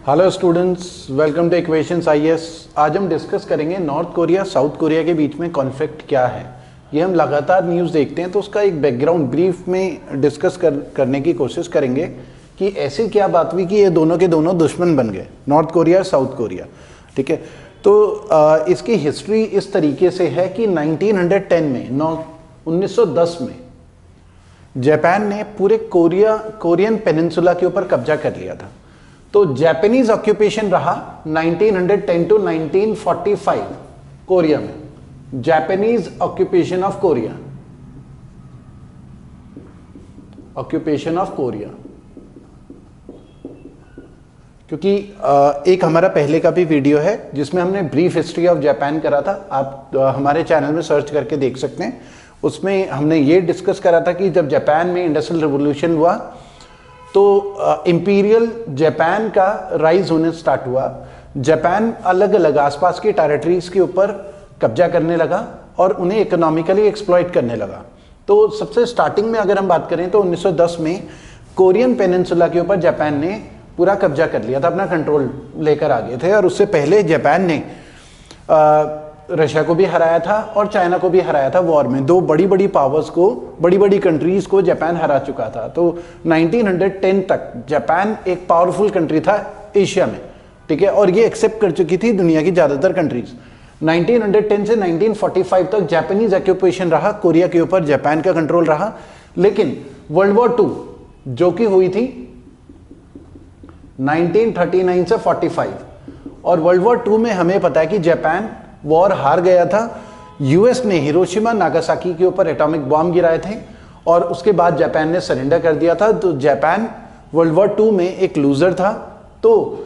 Hello students, welcome two equations IAS. आज हम discuss करेंगे नॉर्थ कोरिया साउथ कोरिया के बीच में कॉन्फ्लिक्ट क्या है। ये हम लगातार न्यूज़ देखते हैं तो उसका एक बैकग्राउंड ब्रीफ में डिस्कस करने की कोशिश करेंगे कि ऐसी क्या बात हुई कि ये दोनों के दोनों दुश्मन बन गए, नॉर्थ कोरिया और साउथ कोरिया। ठीक है, तो इसकी हिस्ट्री इस तरीके से है कि 1910 में 1910 में जापान ने पूरे कोरियन पेनिनसुला के ऊपर कब्जा कर लिया था। तो जापानीज ऑक्यूपेशन रहा 1910 टू 1945 कोरिया में, जापानीज ऑक्यूपेशन ऑफ कोरिया, क्योंकि एक हमारा पहले का भी वीडियो है जिसमें हमने ब्रीफ हिस्ट्री ऑफ जापान करा था, आप हमारे चैनल में सर्च करके देख सकते हैं। उसमें हमने ये डिस्कस करा था कि जब जापान में इंडस्ट्रियल रिवॉल्यूशन हुआ तो इंपीरियल जापान का राइज होने स्टार्ट हुआ। जापान अलग अलग आसपास के टेरिटरीज के ऊपर कब्जा करने लगा और उन्हें इकोनॉमिकली एक्सप्लॉइट करने लगा। तो सबसे स्टार्टिंग में अगर हम बात करें तो 1910 में कोरियन पेनिनसुला के ऊपर जापान ने पूरा कब्जा कर लिया था, अपना कंट्रोल लेकर आ गए थे। और उससे पहले जापान ने रशिया को भी हराया था और चाइना को भी हराया था वॉर में। दो बड़ी बड़ी पावर्स को, बड़ी बड़ी कंट्रीज को जापान हरा चुका था। तो 1910 तक जापान एक पावरफुल कंट्री था एशिया में, ठीक है, और ये एक्सेप्ट कर चुकी थी दुनिया की ज्यादातर कंट्रीज। 1910 से 1945 तक जापानीज ऑक्यूपेशन रहा, कोरिया के ऊपर जापान का कंट्रोल रहा। लेकिन वर्ल्ड वॉर 2 जो कि हुई थी 1939 से 45, और वर्ल्ड वॉर 2 में हमें पता है कि जापान वॉर हार गया था। यूएस ने हिरोशिमा नागासाकी के ऊपर एटॉमिक बॉम्ब गिराए थे और उसके बाद जापान ने सरेंडर कर दिया था। तो जापान वर्ल्ड वॉर 2 में एक लूजर था। तो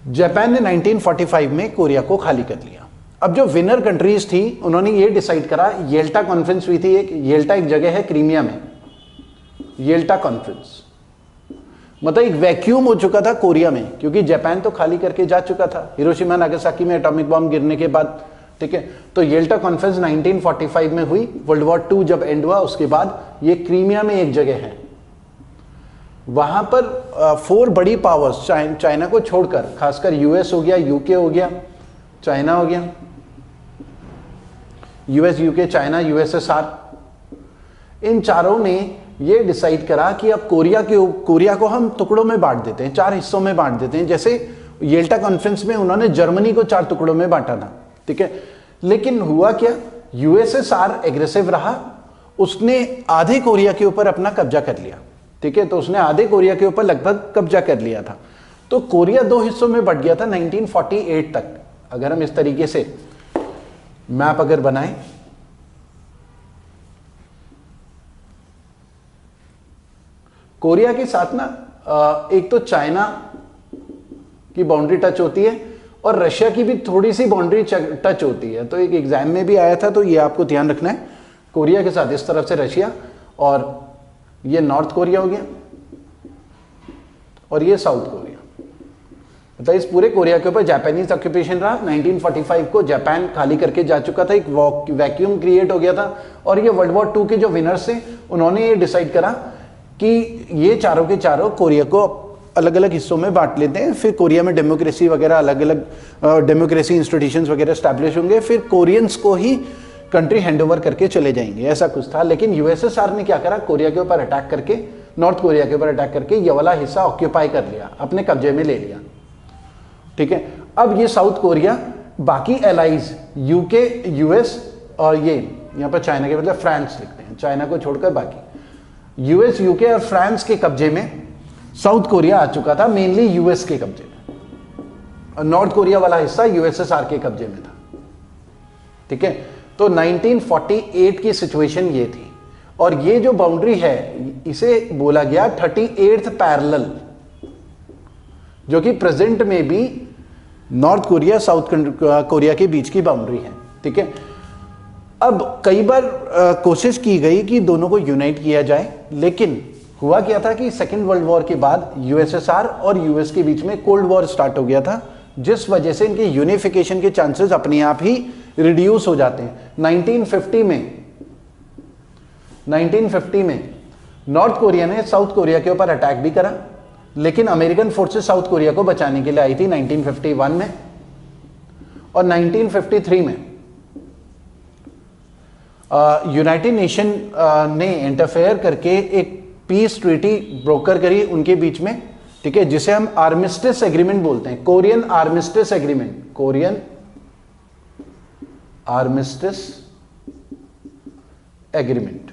जापान ने 1945 में कोरिया को खाली कर लिया। अब जो विनर कंट्रीज थी उन्होंने ये डिसाइड करा, येल्टा कॉन्फ्रेंस हुई थी, येल्टा एक जगह है क्रीमिया में, येल्टा कॉन्फ्रेंस, मतलब एक वैक्यूम हो चुका था कोरिया में, क्योंकि जापान तो खाली करके जा चुका था हिरोशिमा नागासाकी में एटॉमिक बॉम्ब गिरने के बाद। ठीक है, तो येल्टा कॉन्फ्रेंस 1945 में हुई। वर्ल्ड वॉर 2 जब एंड हुआ उसके बाद ये क्रीमिया में एक जगह है, वहां पर 4 बड़ी पावर्स चाइना को छोड़कर, खासकर यूएस हो गया, यूके हो गया, चाइना हो गया, यूएस, यूके, चाइना, यूएसएसआर, इन चारों ने ये डिसाइड करा कि अब कोरिया को हम टुकड़ों में बांट देते हैं, 4 हिस्सों में बांट देते हैं। जैसे येल्टा कॉन्फ्रेंस में उन्होंने जर्मनी को 4 टुकड़ों में बांटा था। ठीक है, लेकिन हुआ क्या, यूएसएसआर एग्रेसिव रहा, उसने आधे कोरिया के ऊपर अपना कब्जा कर लिया। ठीक है, तो उसने आधे कोरिया के ऊपर लगभग कब्जा कर लिया था। तो कोरिया 2 हिस्सों में बट गया था 1948 तक। अगर हम इस तरीके से मैप अगर बनाएं, कोरिया के साथ ना एक तो चाइना की बाउंड्री टच होती है और रशिया की भी थोड़ी सी बाउंड्री टच होती है। तो एक एग्जाम में भी आया था, तो ये आपको ध्यान रखना है। कोरिया के साथ इस तरफ से रशिया, और ये नॉर्थ कोरिया हो गया और ये साउथ कोरिया। मतलब इस पूरे कोरिया के ऊपर जापानीज ऑक्यूपेशन रहा। 1945 को जापान खाली करके जा चुका था, एक वैक्यूम क्रिएट हो गया था। और ये वर्ल्ड वॉर 2 के जो विनर्स थे उन्होंने ये डिसाइड करा कि ये चारों के चारों कोरिया को अलग अलग हिस्सों में बांट लेते हैं। फिर कोरिया में डेमोक्रेसी वगैरह, अलग अलग डेमोक्रेसी इंस्टीट्यूशंस वगैरह स्टैब्लिश होंगे। फिर कोरियंस को ही कंट्री हैंडओवर करके चले जाएंगे, ऐसा कुछ था। लेकिन यूएसएसआर ने क्या करा, कोरिया के ऊपर अटैक करके, नॉर्थ कोरिया के ऊपर अटैक करके ये वाला हिस्सा ऑक्यूपाई कर लिया, अपने कब्जे में ले लिया। ठीक है, अब ये साउथ कोरिया बाकी एलाइज यूके, यूएस और ये यहाँ पर चाइना के मतलब फ्रांस लिखते हैं, चाइना को छोड़कर बाकी यूएस, यूके और फ्रांस के कब्जे में साउथ कोरिया आ चुका था, मेनली यूएस के कब्जे में, और नॉर्थ कोरिया वाला हिस्सा यूएसएसआर के कब्जे में था। ठीक है, तो 1948 की सिचुएशन ये थी। और ये जो बाउंड्री है इसे बोला गया 38th पैरेलल, जो कि प्रेजेंट में भी नॉर्थ कोरिया साउथ कोरिया के बीच की बाउंड्री है। ठीक है, अब कई बार कोशिश की गई कि दोनों को यूनाइट किया जाए, लेकिन हुआ क्या था कि सेकेंड वर्ल्ड वॉर के बाद यूएसएसआर और यूएस के बीच में कोल्ड वॉर स्टार्ट हो गया था, जिस वजह से इनके यूनिफिकेशन के चांसेस अपने आप ही रिड्यूस हो जाते हैं। 1950 में नॉर्थ कोरिया ने साउथ कोरिया के ऊपर अटैक भी करा, लेकिन अमेरिकन फोर्सेस साउथ कोरिया को बचाने के लिए आई थी 1951 में। और 1953 में यूनाइटेड नेशन ने इंटरफेयर करके एक पीस ट्रीटी ब्रोकर करी उनके बीच में, ठीक है, जिसे हम आर्मिस्टिस एग्रीमेंट बोलते हैं, Korean armistice agreement, Korean armistice agreement.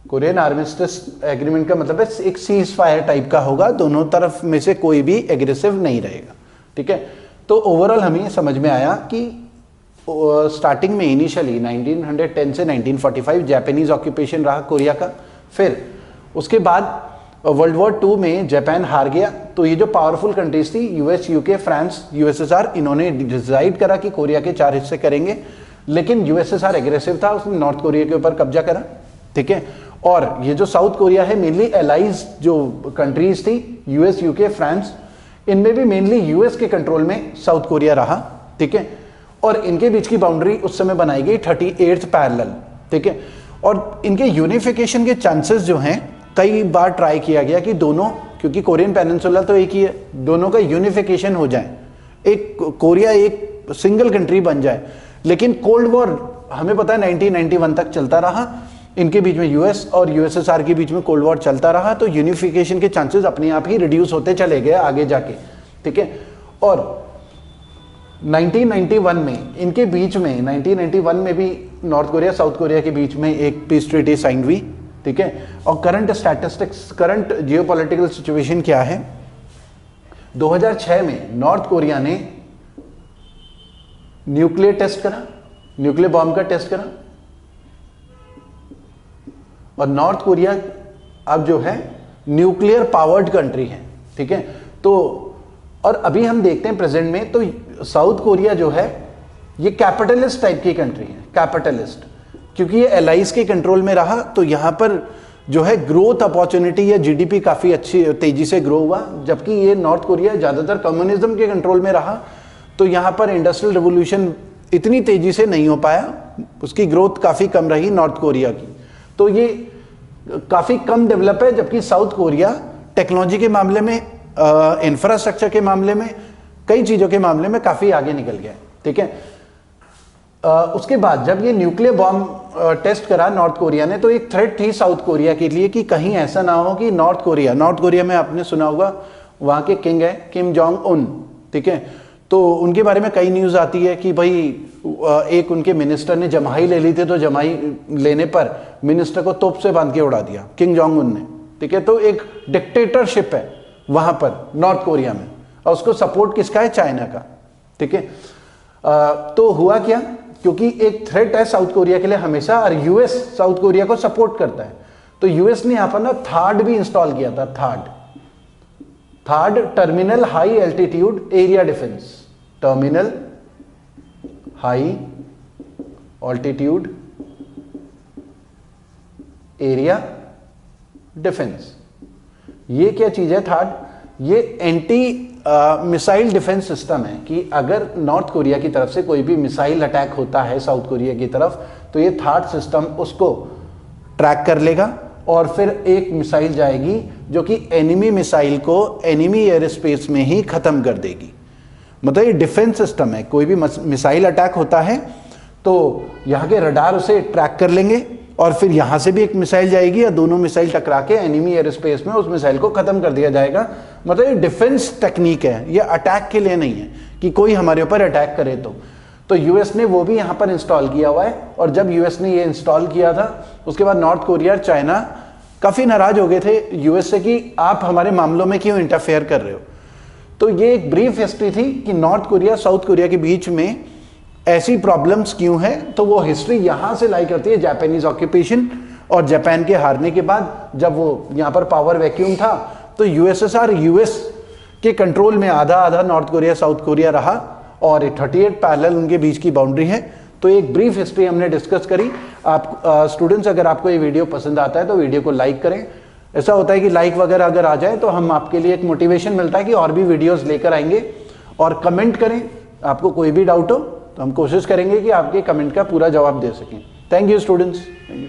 Korean armistice agreement का मतलब है एक सीज फायर टाइप का होगा, दोनों तरफ में से कोई भी एग्रेसिव नहीं रहेगा, ठीक है। तो ओवरऑल हमें समझ में आया कि स्टार्टिंग में इनिशियली 1910 से 1945 जापानीज ऑक्यूपेशन रहा कोरिया का। फिर उसके बाद वर्ल्ड वॉर 2 में जापान हार गया, तो ये जो पावरफुल कंट्रीज थी यूएस, यूके, फ्रांस, यूएसएसआर, इन्होंने डिसाइड करा कि कोरिया के 4 हिस्से करेंगे। लेकिन यूएसएसआर एग्रेसिव था, उसने नॉर्थ कोरिया के ऊपर कब्जा करा, ठीक है। और ये जो साउथ कोरिया है मेनली एलाइज जो कंट्रीज थी यूएस, यूके, फ्रांस, इनमें भी मेनली यूएस के कंट्रोल में साउथ कोरिया रहा, ठीक है। और इनके बीच की बाउंड्री उस समय बनाई गई 38th पैरेलल, ठीक है। और इनके यूनिफिकेशन के चांसेस जो हैं कई बार ट्राई किया गया कि दोनों, क्योंकि कोरियन पेनिनसुला तो एक ही है, दोनों का यूनिफिकेशन हो जाए, एक कोरिया एक सिंगल कंट्री बन जाए। लेकिन कोल्ड वॉर हमें पता है 1991 तक चलता रहा, इनके बीच में यूएस और यूएसएसआर के बीच में कोल्ड वॉर चलता रहा, तो यूनिफिकेशन के चांसेस अपने आप ही रिड्यूस होते चले गए आगे जाके, ठीक है। और 1991 में इनके बीच में 1991 में भी नॉर्थ कोरिया साउथ कोरिया के बीच में एक पीस ट्रीटी साइन हुई, ठीक है। और current statistics, current geopolitical situation क्या है, 2006 में नॉर्थ कोरिया ने न्यूक्लियर टेस्ट करा, न्यूक्लियर बॉम्ब का टेस्ट करा, और नॉर्थ कोरिया अब जो है न्यूक्लियर पावर्ड कंट्री है, ठीक है। तो और अभी हम देखते हैं प्रेजेंट में तो साउथ कोरिया जो है ये कैपिटलिस्ट टाइप की कंट्री है, कैपिटलिस्ट, क्योंकि ये एलाइज के कंट्रोल में रहा, तो यहां पर जो है ग्रोथ अपॉर्चुनिटी या जीडीपी काफी अच्छी तेजी से ग्रो हुआ। जबकि ये नॉर्थ कोरिया ज्यादातर कम्युनिज्म के कंट्रोल में रहा, तो यहां पर इंडस्ट्रियल रिवोल्यूशन इतनी तेजी से नहीं हो पाया, उसकी ग्रोथ काफी कम रही नॉर्थ कोरिया की, तो ये काफी कम डेवलप है। जबकि साउथ कोरिया टेक्नोलॉजी के मामले में, इंफ्रास्ट्रक्चर के मामले में, कई चीजों के मामले में काफी आगे निकल गया, ठीक है। उसके बाद जब ये न्यूक्लियर बॉम्ब टेस्ट करा नॉर्थ कोरिया ने, तो एक थ्रेट थी साउथ कोरिया के लिए कि कहीं ऐसा ना हो कि नॉर्थ कोरिया में आपने सुना होगा वहां के किंग है किम जोंग उन, ठीक है। तो उनके बारे में कई न्यूज आती है कि भाई एक उनके मिनिस्टर ने जमाई ले ली थी, तो जमाई लेने पर मिनिस्टर को तोप से बांध के उड़ा दिया किंग जोंग उन ने, ठीक है। तो एक डिक्टेटरशिप है वहां पर नॉर्थ कोरिया में, और उसको सपोर्ट किसका है, चाइना का, ठीक है। तो हुआ क्या, क्योंकि एक थ्रेट है साउथ कोरिया के लिए हमेशा, और यूएस साउथ कोरिया को सपोर्ट करता है, तो यूएस ने यहां पर ना थार्ड भी इंस्टॉल किया था, third terminal high altitude area defence, terminal high altitude area defence. ये क्या चीज है थर्ड, ये एंटी मिसाइल डिफेंस सिस्टम है कि अगर नॉर्थ कोरिया की तरफ से कोई भी मिसाइल अटैक होता है साउथ कोरिया की तरफ, तो ये थर्ड सिस्टम उसको ट्रैक कर लेगा, और फिर एक मिसाइल जाएगी जो कि एनिमी मिसाइल को एनिमी एयर स्पेस में ही खत्म कर देगी। मतलब ये डिफेंस सिस्टम है, कोई भी मिसाइल अटैक होता है तो यहाँ के रडार उसे ट्रैक कर लेंगे, और फिर यहां से भी एक मिसाइल जाएगी, या दोनों मिसाइल टकरा के एनिमी एयर स्पेस में उस मिसाइल को खत्म कर दिया जाएगा। मतलब ये डिफेंस टेक्निक है, ये अटैक के लिए नहीं है कि कोई हमारे ऊपर अटैक करे। तो यूएस ने वो भी यहां पर इंस्टॉल किया हुआ है, और जब यूएस ने ये इंस्टॉल किया था उसके बाद नॉर्थ कोरिया और चाइना काफी नाराज हो गए थे यूएस से कि आप हमारे मामलों में क्यों इंटरफेयर कर रहे हो। तो ये एक ब्रीफ हिस्ट्री थी कि नॉर्थ कोरिया साउथ कोरिया के बीच में ऐसी प्रॉब्लम्स क्यों है। तो वो हिस्ट्री यहां से लाई करती है जापानीज ऑक्यूपेशन, और जापान के हारने के बाद जब वो यहां पर पावर वैक्यूम था, तो यूएसएसआर यूएस के कंट्रोल में आधा आधा नॉर्थ कोरिया साउथ कोरिया रहा, और 38 पैरेलल उनके बीच की बाउंड्री है। तो एक ब्रीफ हिस्ट्री हमने डिस्कस करी। आप स्टूडेंट्स, अगर आपको ये वीडियो पसंद आता है तो वीडियो को लाइक करें। ऐसा होता है कि लाइक वगैरह अगर आ जाए तो हम आपके लिए एक मोटिवेशन मिलता है कि और भी वीडियोस लेकर आएंगे। और कमेंट करें, आपको कोई भी डाउट हो तो हम कोशिश करेंगे कि आपके कमेंट का पूरा जवाब दे सकें। Thank you students, thank you.